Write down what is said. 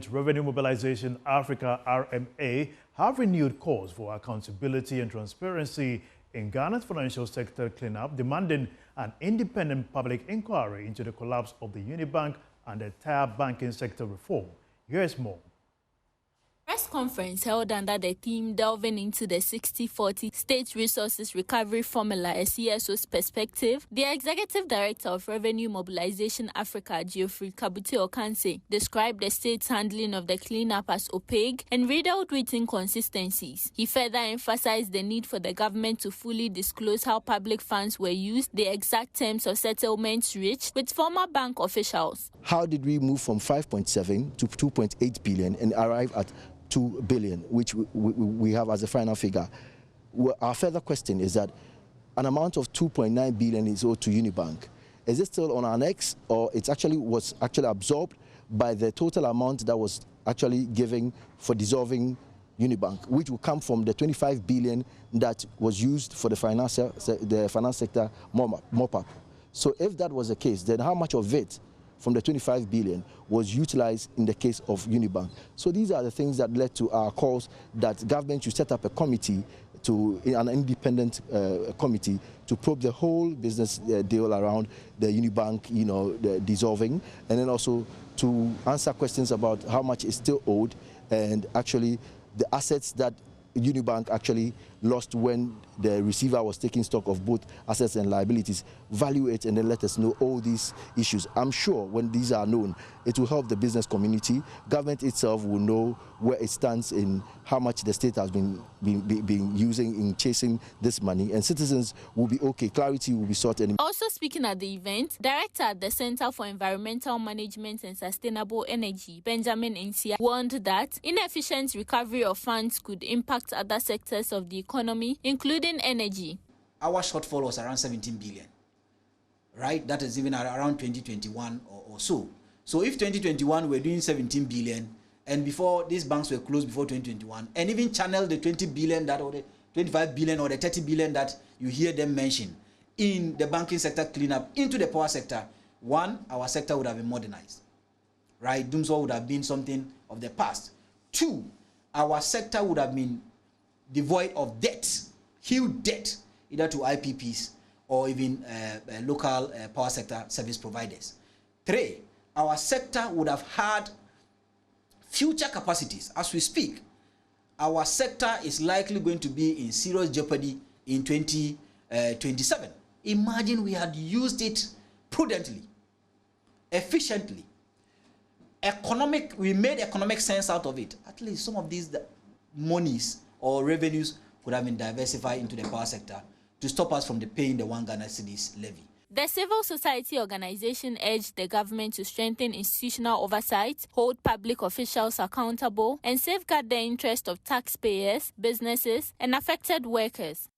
Independent Revenue Mobilization Africa (RMA) have renewed calls for accountability and transparency in Ghana's financial sector cleanup, demanding an independent public inquiry into the collapse of the Unibank and the entire banking sector reform. Here's more. Press conference held under the theme delving into the 60-40 State Resources Recovery Formula, a CSO's perspective, the Executive Director of Revenue Mobilization Africa, Geoffrey Kabute-Okanse, described the state's handling of the cleanup as opaque and riddled with inconsistencies. He further emphasized the need for the government to fully disclose how public funds were used, the exact terms of settlements reached with former bank officials. How did we move from 5.7 to 2.8 billion and arrive at 2 billion, which we have as a final figure? Our further question is that an amount of 2.9 billion is owed to Unibank. Is it still on our necks, or it was actually absorbed by the total amount that was actually given for dissolving Unibank, which will come from the 25 billion that was used for the finance sector mop-up? So if that was the case, then how much of it from the 25 billion was utilized in the case of Unibank? So these are the things that led to our calls that government should set up a committee, an independent committee, to probe the whole business deal around the Unibank, the dissolving, and then also to answer questions about how much is still owed and actually the assets that Unibank actually lost when the receiver was taking stock of both assets and liabilities. Value it and then let us know all these issues. I'm sure when these are known, it will help the business community. Government itself will know where it stands in how much the state has been using in chasing this money, and citizens will be okay. Clarity will be sought. Also speaking at the event, Director at the Center for Environmental Management and Sustainable Energy, Benjamin Nsia, warned that inefficient recovery of funds could impact other sectors of the economy, including energy. Our shortfall was around 17 billion, right? That is even around 2021 or so. So if 2021 we're doing 17 billion, and before these banks were closed before 2021, and even channel the 20 billion that, or the 25 billion or the 30 billion that you hear them mention in the banking sector cleanup into the power sector, one, our sector would have been modernized, right? Doomsday would have been something of the past. Two, our sector would have been devoid of debt, huge debt, either to IPPs or even local power sector service providers. Three, our sector would have had future capacities. As we speak, our sector is likely going to be in serious jeopardy in 2027. Imagine we had used it prudently, efficiently, we made economic sense out of it. At least some of these monies or revenues could have been diversified into the power sector to stop us from paying the 1 Ghana cedis levy. The civil society organization urged the government to strengthen institutional oversight, hold public officials accountable, and safeguard the interest of taxpayers, businesses, and affected workers.